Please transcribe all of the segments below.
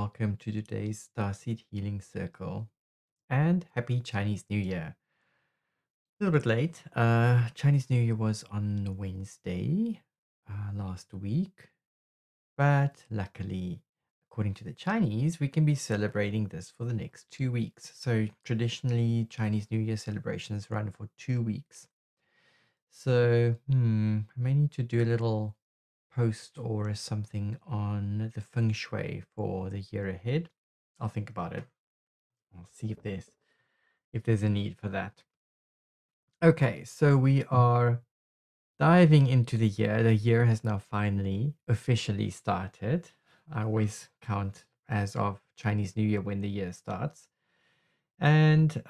welcome to today's Starseed Healing Circle and happy Chinese New Year. A little bit late. Chinese New Year was on Wednesday last week, but luckily, according to the Chinese, we can be celebrating this for the next 2 weeks. So traditionally, Chinese New Year celebrations run for 2 weeks. So, I may need to do a little post or something on the feng shui for the year ahead. I'll think about it. I'll see if there's a need for that. Okay, so we are diving into the year. The year has now finally officially started. I always count as of Chinese New Year when the year starts. And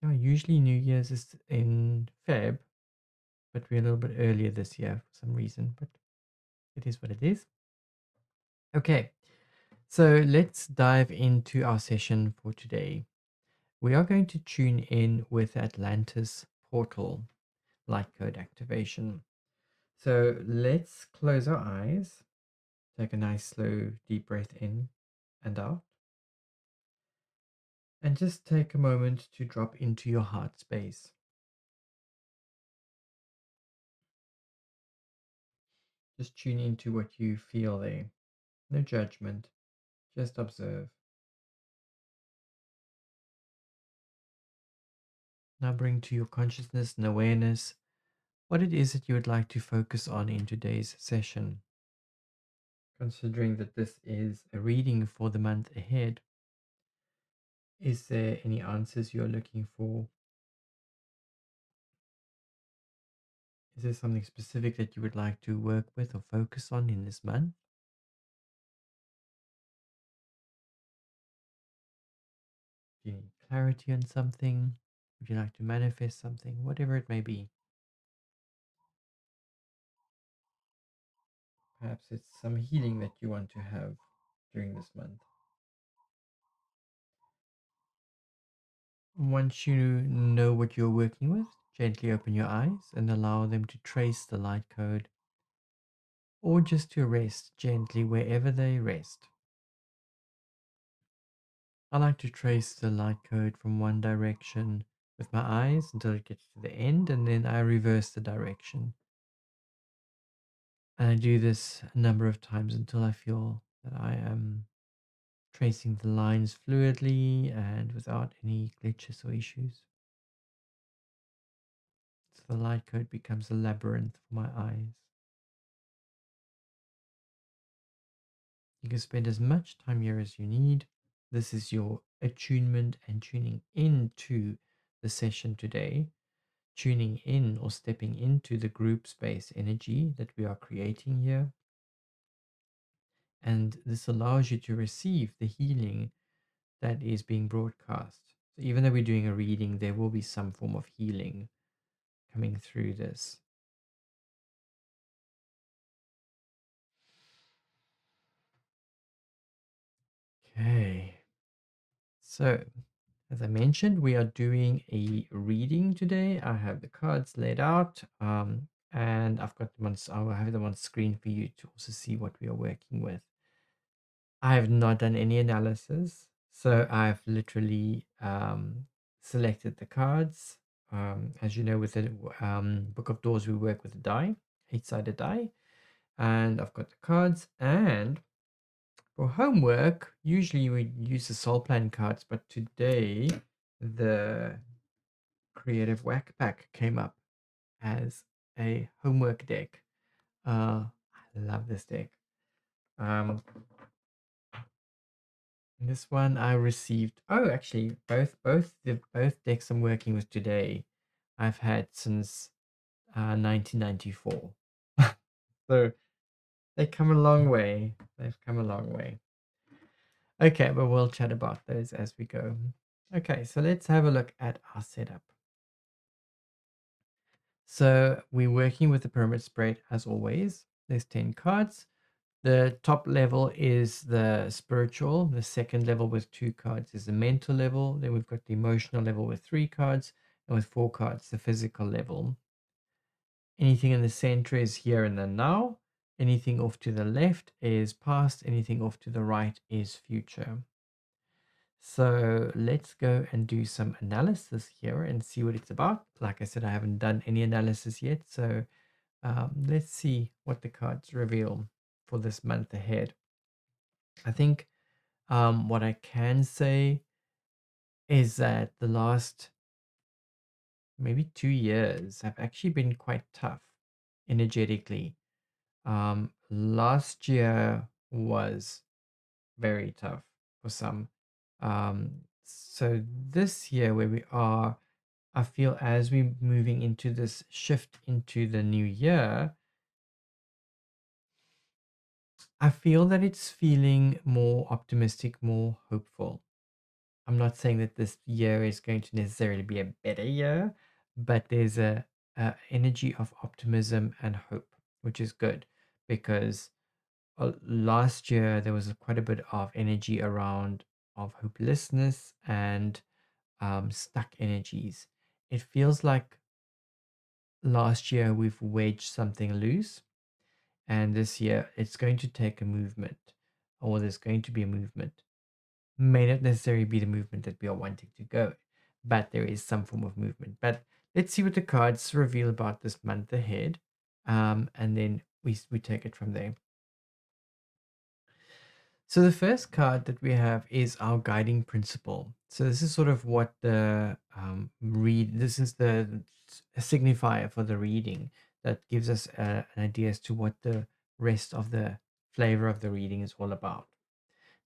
usually New Year's is in Feb, but we're a little bit earlier this year for some reason, but it is what it is. Okay, so let's dive into our session for today. We are going to tune in with Atlantis Portal Lightcode Activation. So let's close our eyes, take a nice slow deep breath in and out, and just take a moment to drop into your heart space. Just tune into what you feel there. No judgment, just observe. Now bring to your consciousness and awareness what it is that you would like to focus on in today's session. Considering that this is a reading for the month ahead, is there any answers you're looking for? Is there something specific that you would like to work with or focus on in this month? Do you need clarity on something? Would you like to manifest something? Whatever it may be. Perhaps it's some healing that you want to have during this month. Once you know what you're working with, gently open your eyes and allow them to trace the light code, or just to rest gently wherever they rest. I like to trace the light code from one direction with my eyes until it gets to the end, and then I reverse the direction. And I do this a number of times until I feel that I am tracing the lines fluidly and without any glitches or issues. So the light code becomes a labyrinth for my eyes. You can spend as much time here as you need. This is your attunement and tuning into the session today, tuning in or stepping into the group space energy that we are creating here. And this allows you to receive the healing that is being broadcast. So even though we're doing a reading, there will be some form of healing coming through this. Okay. So, as I mentioned, we are doing a reading today. I have the cards laid out, and I've got them on. I'll have them on screen for you to also see what we are working with. I have not done any analysis, so I've literally selected the cards. As you know, with the Book of Doors, we work with a die, 8-sided die, and I've got the cards. And for homework, usually we use the soul plan cards, but today the Creative Whack Pack came up as a homework deck. I love this deck. This one I received. Oh, actually, both decks I'm working with today, I've had since 1994. So they come a long way. They've come a long way. Okay, but we'll chat about those as we go. Okay, so let's have a look at our setup. So we're working with the pyramid spread as always. There's 10 cards. The top level is the spiritual. The second level with 2 cards is the mental level. Then we've got the emotional level with 3 cards. And with 4 cards, the physical level. Anything in the center is here and then now. Anything off to the left is past, anything off to the right is future. So let's go and do some analysis here and see what it's about. Like I said, I haven't done any analysis yet, so let's see what the cards reveal for this month ahead. I think what I can say is that the last maybe 2 years have actually been quite tough energetically. Last year was very tough for some. So this year where we are, I feel as we're moving into this shift into the new year, I feel that it's feeling more optimistic, more hopeful. I'm not saying that this year is going to necessarily be a better year, but there's a energy of optimism and hope, which is good because last year there was quite a bit of energy around of hopelessness and stuck energies. It feels like last year we've wedged something loose, and this year it's going to take a movement, or there's going to be a movement. May not necessarily be the movement that we are wanting to go, but there is some form of movement. But let's see what the cards reveal about this month ahead, and then we take it from there. So the first card that we have is our guiding principle. So this is sort of what the read. This is the signifier for the reading that gives us an idea as to what the rest of the flavor of the reading is all about.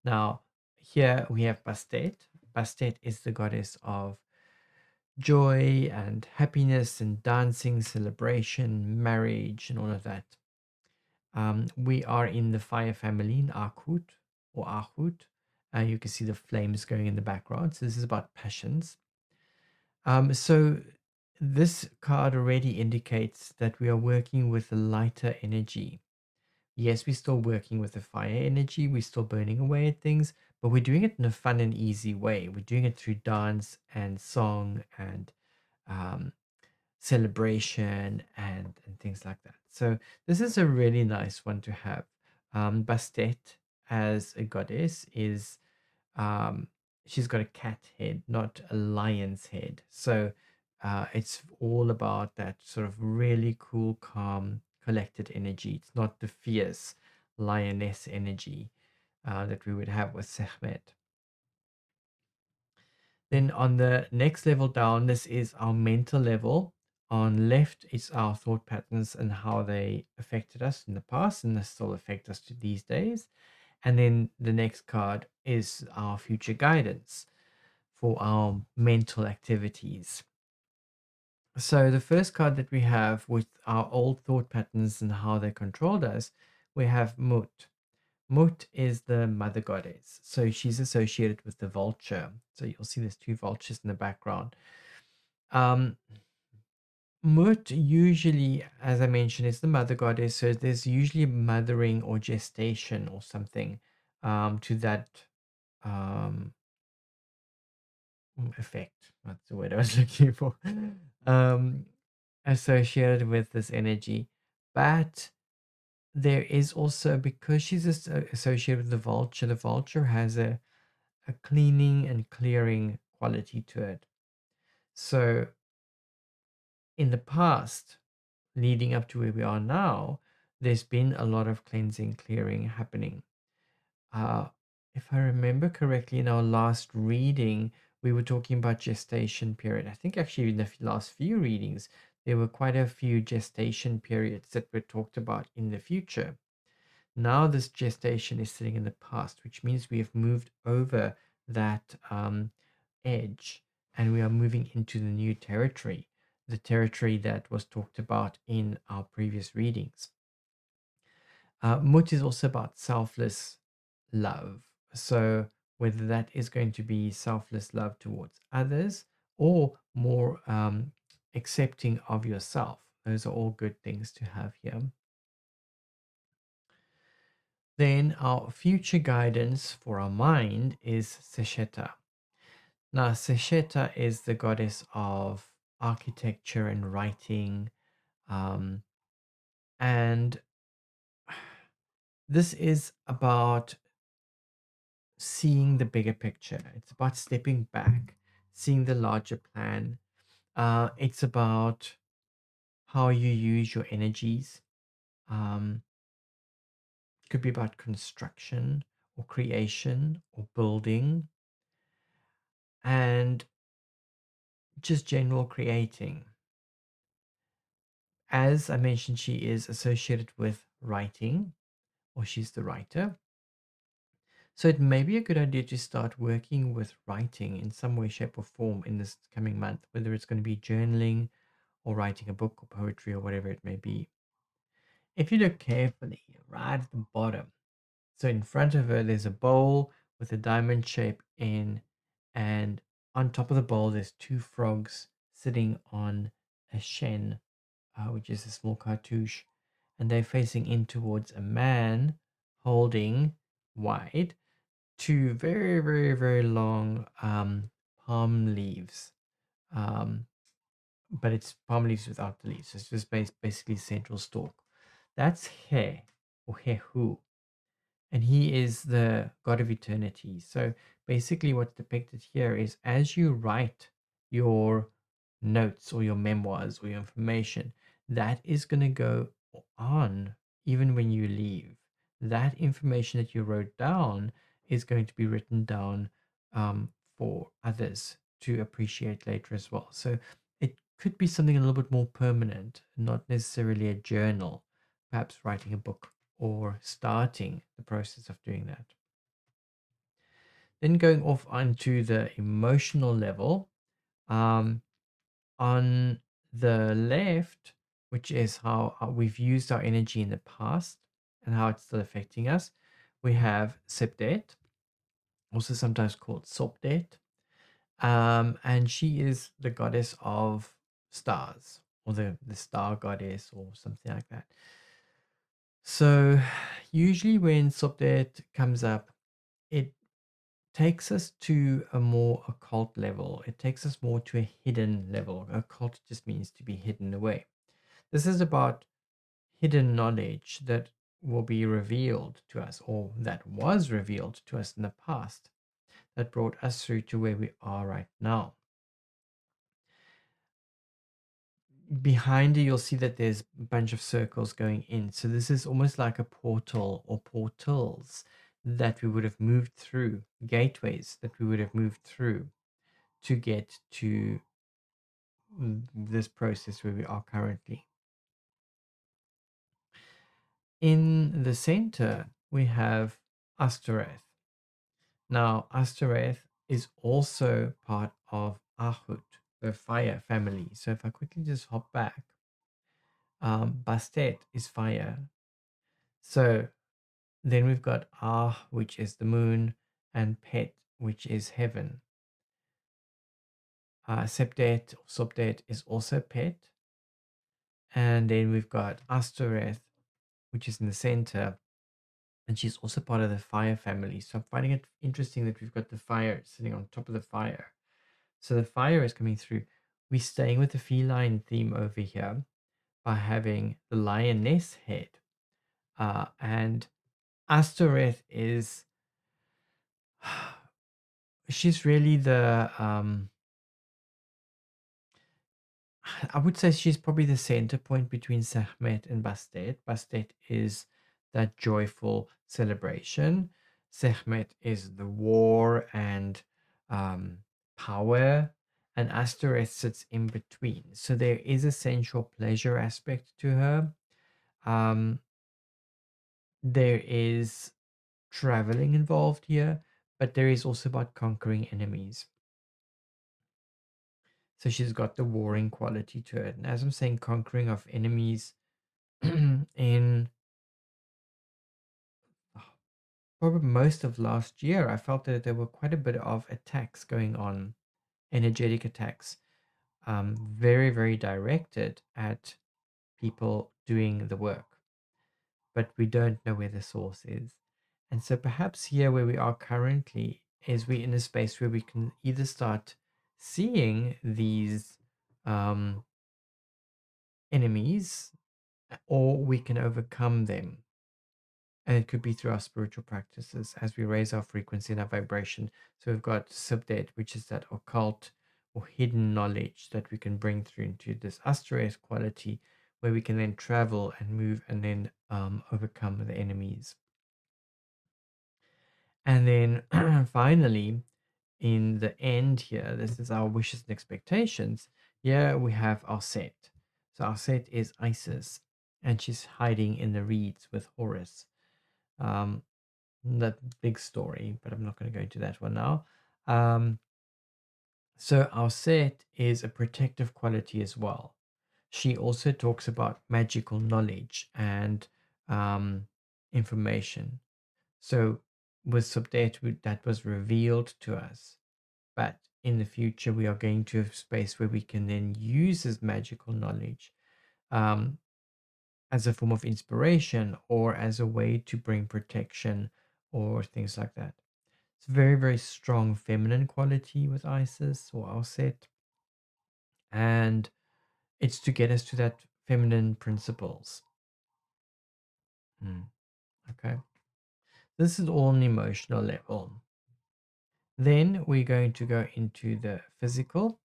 Now, here we have Bastet. Bastet is the goddess of joy and happiness and dancing, celebration, marriage, and all of that. We are in the fire family in Akhut or Ahut. You can see the flames going in the background. So this is about passions. So this card already indicates that we are working with a lighter energy. Yes, we're still working with the fire energy. We're still burning away at things, but we're doing it in a fun and easy way. We're doing it through dance and song and um, celebration and things like that. So this is a really nice one to have. Bastet as a goddess is um, she's got a cat head, not a lion's head. So it's all about that sort of really cool, calm, collected energy. It's not the fierce lioness energy that we would have with Sekhmet. Then on the next level down, this is our mental level. On left is our thought patterns and how they affected us in the past and they still affect us to these days. And then the next card is our future guidance for our mental activities. So the first card that we have with our old thought patterns and how they controlled us, we have Mut. Mut is the mother goddess. So she's associated with the vulture. So you'll see there's two vultures in the background. Um, Mut usually, as I mentioned, is the mother goddess. So there's usually mothering or gestation or something to that um, effect. That's the word I was looking for. Um, associated with this energy. But there is also, because she's associated with the vulture has a cleaning and clearing quality to it. So in the past, leading up to where we are now, there's been a lot of cleansing, clearing happening. Uh, if I remember correctly, in our last reading, we were talking about gestation period. I think actually in the last few readings, there were quite a few gestation periods that were talked about in the future. Now this gestation is sitting in the past, which means we have moved over that edge and we are moving into the new territory, the territory that was talked about in our previous readings. Mut is also about selfless love. So whether that is going to be selfless love towards others or more accepting of yourself, those are all good things to have here. Then our future guidance for our mind is Sesheta. Now, Sesheta is the goddess of architecture and writing. Um, and This is about seeing the bigger picture. It's about stepping back, seeing the larger plan. It's about how you use your energies. Um, it could be about construction or creation or building and just general creating. As I mentioned, she is associated with writing, or she's the writer. So it may be a good idea to start working with writing in some way, shape, or form in this coming month, whether it's going to be journaling or writing a book or poetry or whatever it may be. If you look carefully, right at the bottom, so in front of her, there's a bowl with a diamond shape in, and on top of the bowl, there's two frogs sitting on a shen, which is a small cartouche, and they're facing in towards a man holding wide two very, very, very long palm leaves. Um, but it's palm leaves without the leaves. It's just basically central stalk. That's He or Hehu, and he is the god of eternity. So basically, what's depicted here is as you write your notes or your memoirs or your information, that is going to go on even when you leave. That information that you wrote down is going to be written down for others to appreciate later as well. So it could be something a little bit more permanent, not necessarily a journal, perhaps writing a book or starting the process of doing that. Then going off onto the emotional level, um, on the left, which is how we've used our energy in the past and how it's still affecting us, we have Septet, also sometimes called Sopdet, and she is the goddess of stars or the star goddess or something like that. So usually when Sopdet comes up, it takes us to a more occult level. It takes us more to a hidden level. Occult just means to be hidden away. This is about hidden knowledge that will be revealed to us, or that was revealed to us in the past, that brought us through to where we are right now. Behind it, you'll see that there's a bunch of circles going in. So this is almost like a portal or portals that we would have moved through, gateways that we would have moved through to get to this process where we are currently. In the center, we have Astereth. Now, Astereth is also part of Ahut, the fire family. So if I quickly just hop back, Bastet is fire. So then we've got Ah, which is the moon, and Pet, which is heaven. Septet or Sobdet is also Pet. And then we've got Astereth, which is in the center, and she's also part of the fire family. So I'm finding it interesting that we've got the fire sitting on top of the fire. So the fire is coming through. We're staying with the feline theme over here by having the lioness head. And Astereth is, she's really the, I would say she's probably the center point between Sekhmet and Bastet. Bastet is that joyful celebration. Sekhmet is the war and power, and Astereth sits in between. So there is a sensual pleasure aspect to her. Um, there is traveling involved here, but there is also about conquering enemies. So she's got the warring quality to it. And as I'm saying, conquering of enemies in probably most of last year, I felt that there were quite a bit of attacks going on, energetic attacks, very, very directed at people doing the work. But we don't know where the source is. And so perhaps here where we are currently is we're in a space where we can either start seeing these enemies or we can overcome them. And it could be through our spiritual practices as we raise our frequency and our vibration. So we've got Subdet, which is that occult or hidden knowledge that we can bring through into this Asteroid quality, where we can then travel and move and then overcome the enemies. And then finally, in the end here, this is our wishes and expectations. Here we have our set. So our set is Isis, and she's hiding in the reeds with Horus. Um, that big story, but I'm not going to go into that one now. So our set is a protective quality as well. She also talks about magical knowledge and information. So with Subdate, that was revealed to us. But in the future, we are going to a space where we can then use this magical knowledge um, as a form of inspiration or as a way to bring protection or things like that. It's very, very strong feminine quality with Isis or our set. And it's to get us to that feminine principles. Okay. This is all on emotional level. Then we're going to go into the physical.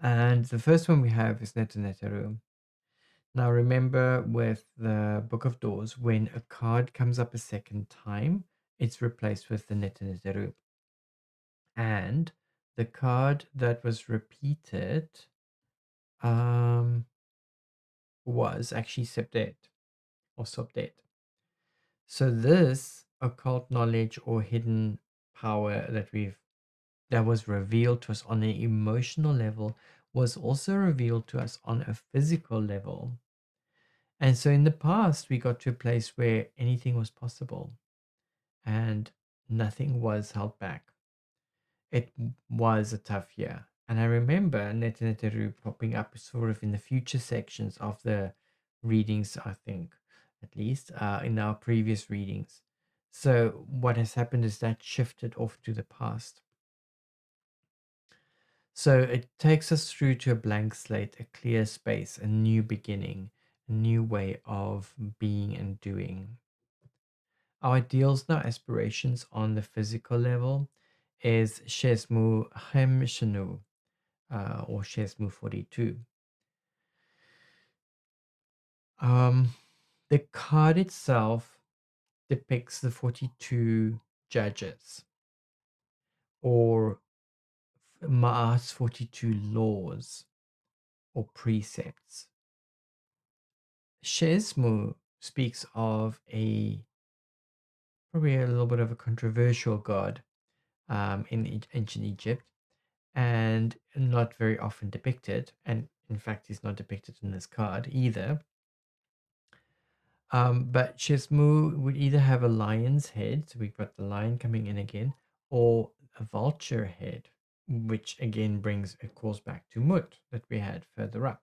And the first one we have is Netanetaru. Now remember with the Book of Doors, when a card comes up a second time, it's replaced with the Netanetaru. And the card that was repeated was actually Septet or Subdet. So this occult knowledge or hidden power that was revealed to us on an emotional level was also revealed to us on a physical level. And so in the past, we got to a place where anything was possible and nothing was held back. It was a tough year. And I remember Netanetaru popping up sort of in the future sections of the readings, I think, at least in our previous readings. So what has happened is that shifted off to the past. So it takes us through to a blank slate, a clear space, a new beginning, a new way of being and doing. Our ideals and our aspirations on the physical level is Shesmu Hem Shanu or Shesmu 42. The card itself depicts the 42 judges or Ma'at's 42 laws or precepts. Shesmu speaks of probably a little bit of a controversial god in ancient Egypt and not very often depicted. And in fact, he's not depicted in this card either. But Shesmu would either have a lion's head, so we've got the lion coming in again, or a vulture head, which again brings a calls back to Mut that we had further up.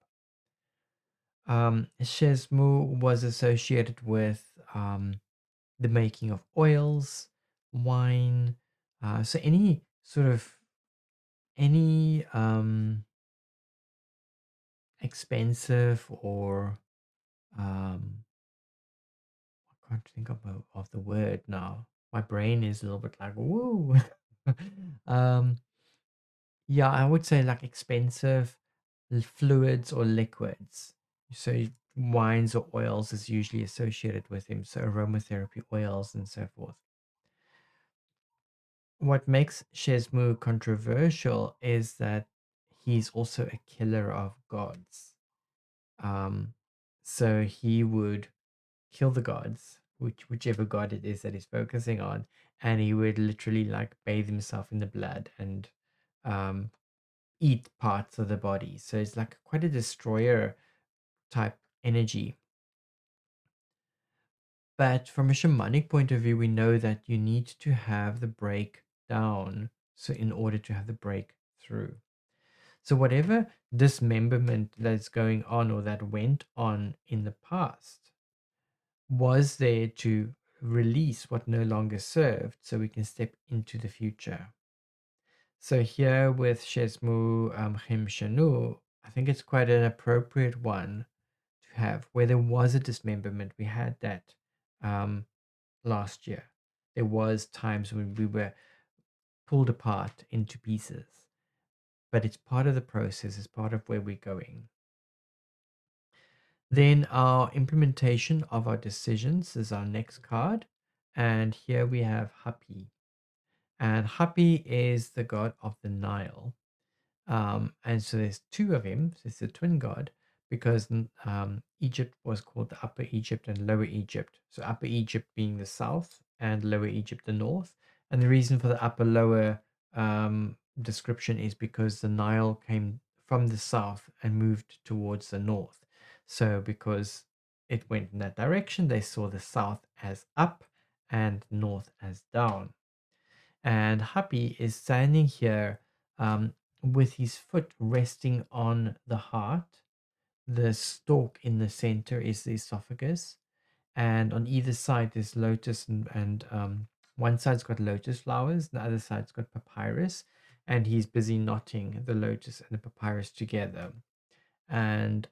Shesmu was associated with the making of oils, wine, so any expensive or I can't think of the word now. My brain is a little bit like woo. um, yeah, I would say like expensive fluids or liquids. So wines or oils is usually associated with him. So aromatherapy oils and so forth. What makes Shesmu controversial is that he's also a killer of gods. Um, so he would kill the gods, whichever god it is that he's focusing on, and he would literally like bathe himself in the blood and um, eat parts of the body. So it's like quite a destroyer type energy. But from a shamanic point of view, we know that you need to have the breakdown. So in order to have the breakthrough. So whatever dismemberment that's going on or that went on in the past was there to release what no longer served so we can step into the future. So here with Shesmu Him Shanu, I think it's quite an appropriate one to have where there was a dismemberment. We had that last year. There was times when we were pulled apart into pieces, but it's part of the process, it's part of where we're going. Then our implementation of our decisions is our next card. And here we have Hapi. And Hapi is the god of the Nile. And so there's two of him. So it's a twin god because Egypt was called the Upper Egypt and Lower Egypt. So Upper Egypt being the south and Lower Egypt the north. And the reason for the upper lower description is because the Nile came from the south and moved towards the north. So because it went in that direction, they saw the south as up and north as down. And Happy is standing here with his foot resting on the heart. The stalk in the center is the esophagus, and on either side there's lotus, and one side's got lotus flowers, the other side's got papyrus, and he's busy knotting the lotus and the papyrus together. And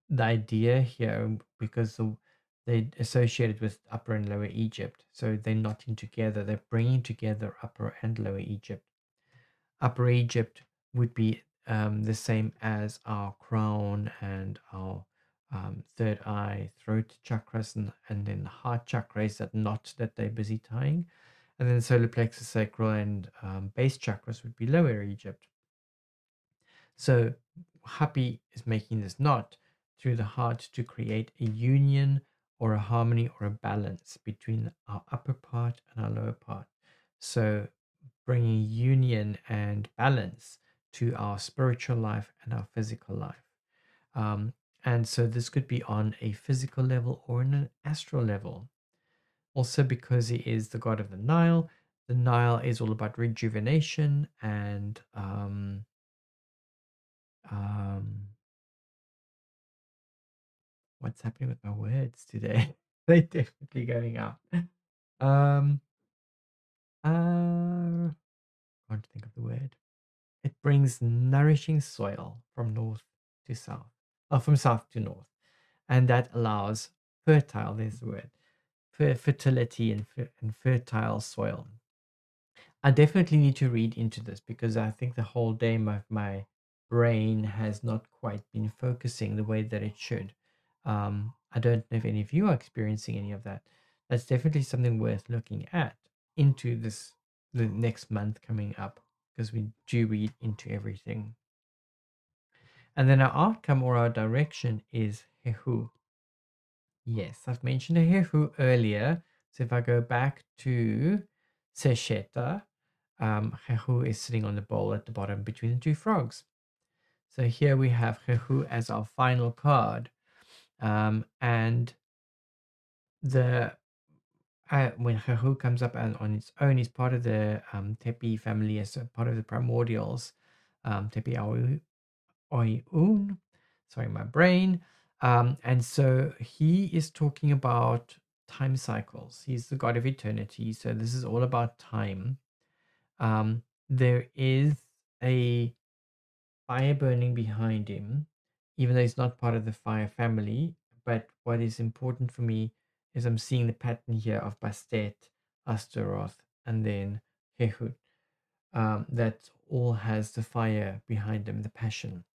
the idea here, because they associated with Upper and Lower Egypt, so they're knotting together, they're bringing together Upper and Lower Egypt. Upper Egypt would be the same as our crown and our third eye, throat chakras, and then the heart chakra is that knot that they're busy tying. And then solar plexus, sacral, and base chakras would be Lower Egypt. So Happy is making this knot through the heart to create a union or a harmony or a balance between our upper part and our lower part. So bringing union and balance to our spiritual life and our physical life. And so this could be on a physical level or on an astral level. Also, because he is the god of the Nile is all about rejuvenation and um, what's happening with my words today? They're definitely going out. Um, can't think of the word. It brings nourishing soil from north to south, or from south to north, and that allows fertile. There's the word, fertility and fertile soil. I definitely need to read into this because I think the whole day my brain has not quite been focusing the way that it should. I don't know if any of you are experiencing any of that. That's definitely something worth looking at into the next month coming up because we do read into everything. And then our outcome or our direction is Hehu. Yes, I've mentioned Hehu earlier. So if I go back to Sesheta, Hehu is sitting on the bowl at the bottom between the two frogs. So here we have Hehu as our final card. And the when Hehu comes up and on its own, is part of the Tepi family, as a part of the primordials, Tepi Oyun. Sorry, my brain. And so he is talking about time cycles. He's the god of eternity. So this is all about time. There is a fire burning behind him, even though he's not part of the fire family. But what is important for me is I'm seeing the pattern here of Bastet, Astaroth, and then Hehud. That all has the fire behind them, the passion.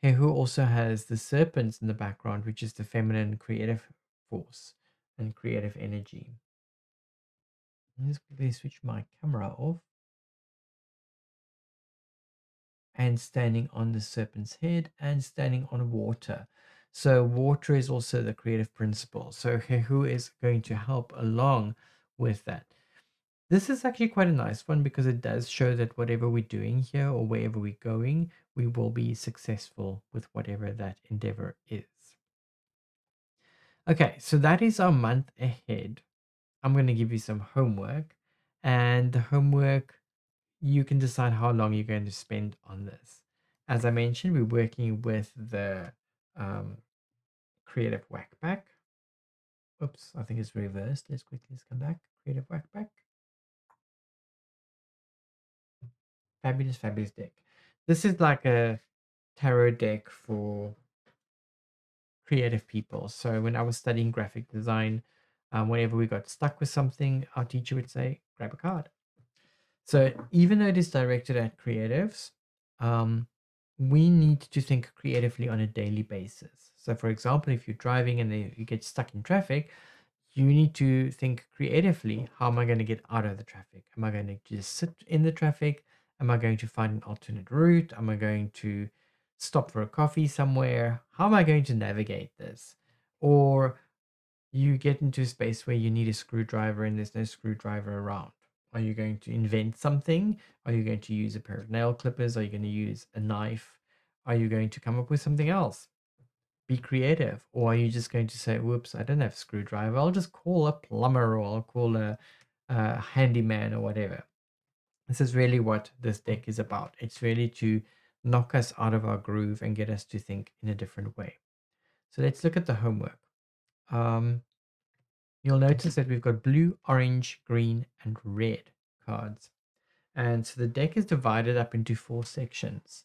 Hehu also has the serpents in the background, which is the feminine creative force and creative energy. Let's quickly switch my camera off. And standing on the serpent's head and standing on water. So water is also the creative principle. So Hehu is going to help along with that. This is actually quite a nice one because it does show that whatever we're doing here or wherever we're going, we will be successful with whatever that endeavor is. Okay, so that is our month ahead. I'm going to give you some homework, and the homework, you can decide how long you're going to spend on this. As I mentioned, we're working with the Creative Whackback. Oops, I think it's reversed. Let's come back. Creative Whackback. Fabulous, fabulous deck. This is like a tarot deck for creative people. So when I was studying graphic design, Whenever we got stuck with something, our teacher would say, grab a card. So even though it is directed at creatives, um, we need to think creatively on a daily basis. So, for example, if you're driving and you get stuck in traffic, you need to think creatively. How am I going to get out of the traffic? Am I going to just sit in the traffic? Am I going to find an alternate route? Am I going to stop for a coffee somewhere? How am I going to navigate this? Or you get into a space where you need a screwdriver and there's no screwdriver around. Are you going to invent something? Are you going to use a pair of nail clippers? Are you going to use a knife? Are you going to come up with something else? Be creative. Or are you just going to say, whoops, I don't have a screwdriver. I'll just call a plumber or I'll call a handyman or whatever. This is really what this deck is about. It's really to knock us out of our groove and get us to think in a different way. So let's look at the homework. You'll notice that we've got blue, orange, green, and red cards. And so the deck is divided up into 4 sections.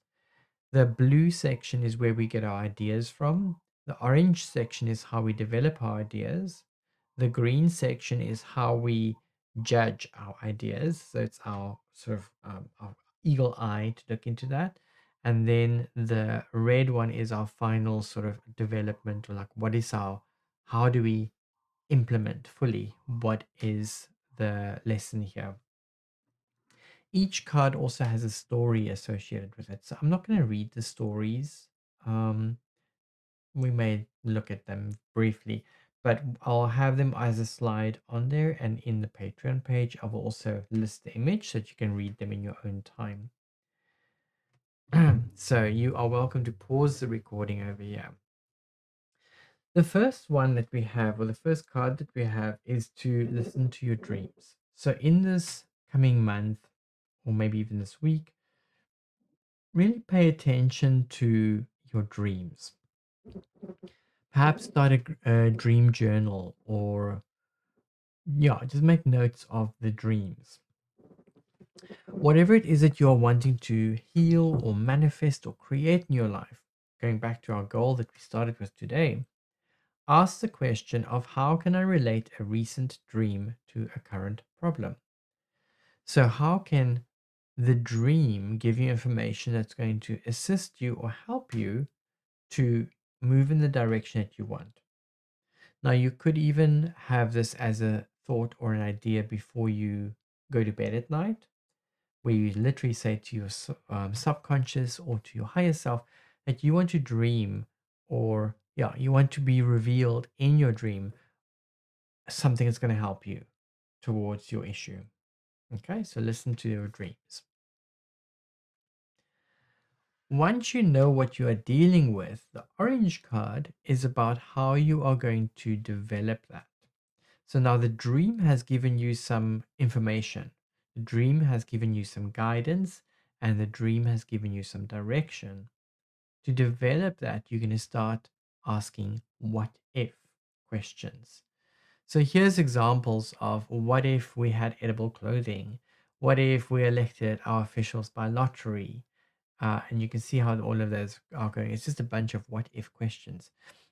The blue section is where we get our ideas from. The orange section is how we develop our ideas. The green section is how we judge our ideas. So it's our sort of our eagle eye to look into that. And then the red one is our final sort of development, or like how do we implement fully what is the lesson here. Each card also has a story associated with it. So I'm not going to read the stories. We may look at them briefly, but I'll have them as a slide on there, and in the Patreon page, I will also list the image so that you can read them in your own time. So you are welcome to pause the recording over here. The first one that we have, or the first card that we have, is to listen to your dreams. So in this coming month, or maybe even this week, really pay attention to your dreams. Perhaps start a dream journal, or just make notes of the dreams. Whatever it is that you're wanting to heal or manifest or create in your life, going back to our goal that we started with today, ask the question of how can I relate a recent dream to a current problem? So how can the dream give you information that's going to assist you or help you to move in the direction that you want? Now, you could even have this as a thought or an idea before you go to bed at night, where you literally say to your subconscious or to your higher self that you want to dream, or you want to be revealed in your dream something that's going to help you towards your issue. Okay, so listen to your dreams. Once you know what you are dealing with, the orange card is about how you are going to develop that. So now the dream has given you some information. The dream has given you some guidance, and the dream has given you some direction. To develop that, you're going to start asking what if questions. So here's examples of what if we had edible clothing? What if we elected our officials by lottery? And you can see how all of those are going. It's just a bunch of what if questions.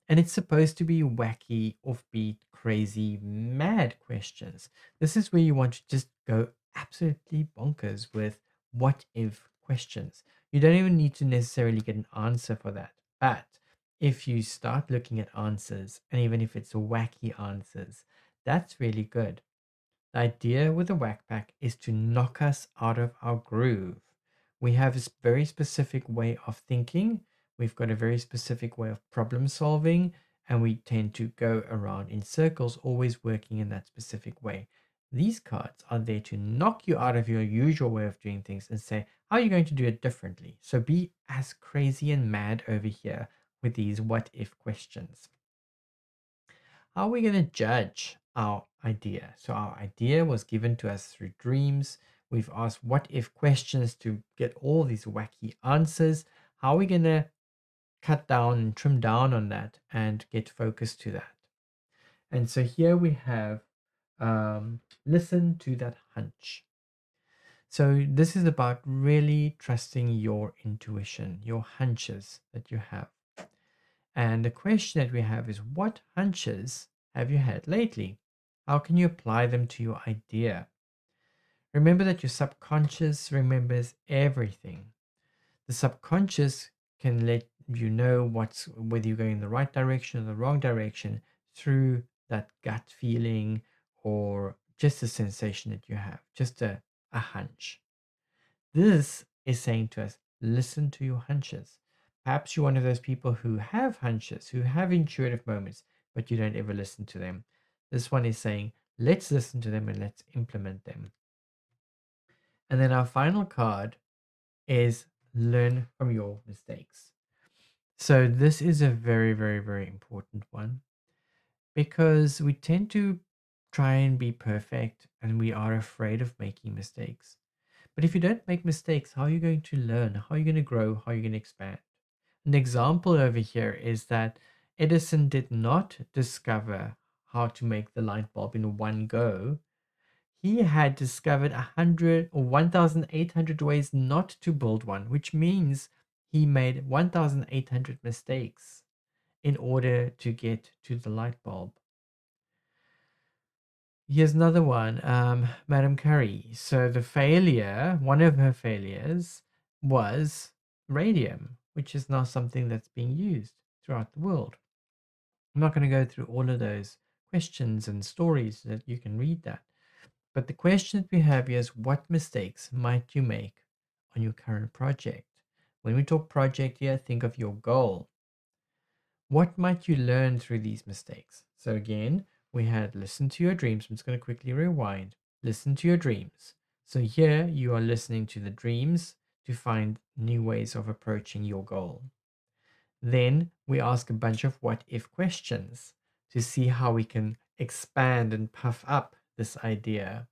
And it's supposed to be wacky, offbeat, crazy, mad questions. This is where you want to just go absolutely bonkers with what if questions. You don't even need to necessarily get an answer for that. But if you start looking at answers, and even if it's wacky answers, that's really good. The idea with the whack pack is to knock us out of our groove. We have this very specific way of thinking. We've got a very specific way of problem solving, and we tend to go around in circles, always working in that specific way. These cards are there to knock you out of your usual way of doing things and say, how are you going to do it differently? So be as crazy and mad over here with these what if questions. How are we going to judge our idea? So our idea was given to us through dreams. We've asked what if questions to get all these wacky answers. How are we going to cut down and trim down on that and get focused to that? And so here we have listen to that hunch. So this is about really trusting your intuition, your hunches that you have. And the question that we have is, what hunches have you had lately? How can you apply them to your idea? Remember that your subconscious remembers everything. The subconscious can let you know whether you're going in the right direction or the wrong direction through that gut feeling or just a sensation that you have, just a hunch. This is saying to us, listen to your hunches. Perhaps you're one of those people who have hunches, who have intuitive moments, but you don't ever listen to them. This one is saying, let's listen to them and let's implement them. And then our final card is learn from your mistakes. So this is a very, very, very important one because we tend to try and be perfect and we are afraid of making mistakes. But if you don't make mistakes, how are you going to learn? How are you going to grow? How are you going to expand? An example over here is that Edison did not discover how to make the light bulb in one go. He had discovered 100 or 1,800 ways not to build one, which means he made 1,800 mistakes in order to get to the light bulb. Here's another one, Madame Curie. So one of her failures was radium, which is now something that's being used throughout the world. I'm not going to go through all of those questions and stories that you can read that. But the question that we have here is what mistakes might you make on your current project? When we talk project here, think of your goal. What might you learn through these mistakes? So again, we had listen to your dreams. I'm just going to quickly rewind. Listen to your dreams. So here you are listening to the dreams to find new ways of approaching your goal. Then we ask a bunch of what if questions to see how we can expand and puff up this idea.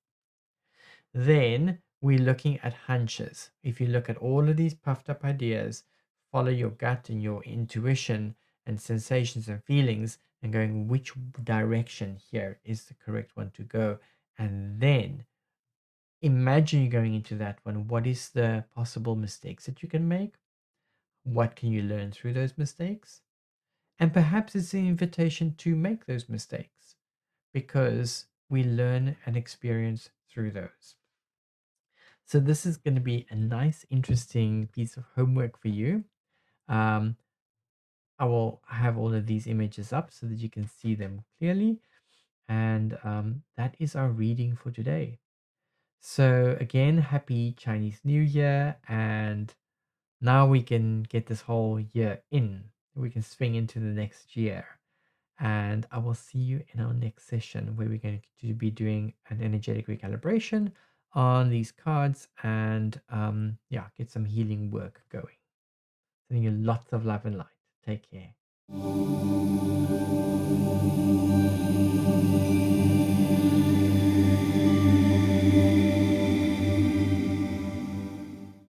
Then we're looking at hunches. If you look at all of these puffed up ideas, follow your gut and your intuition and sensations and feelings and going which direction here is the correct one to go. And then imagine you going into that one. What is the possible mistakes that you can make? What can you learn through those mistakes? And perhaps it's an invitation to make those mistakes because we learn and experience through those. So this is going to be a nice, interesting piece of homework for you. Um, I will have all of these images up so that you can see them clearly. And that is our reading for today. So again, happy Chinese New Year. And now we can get this whole year in. We can swing into the next year. And I will see you in our next session where we're going to be doing an energetic recalibration on these cards and yeah, get some healing work going. Sending you lots of love and light. Take care.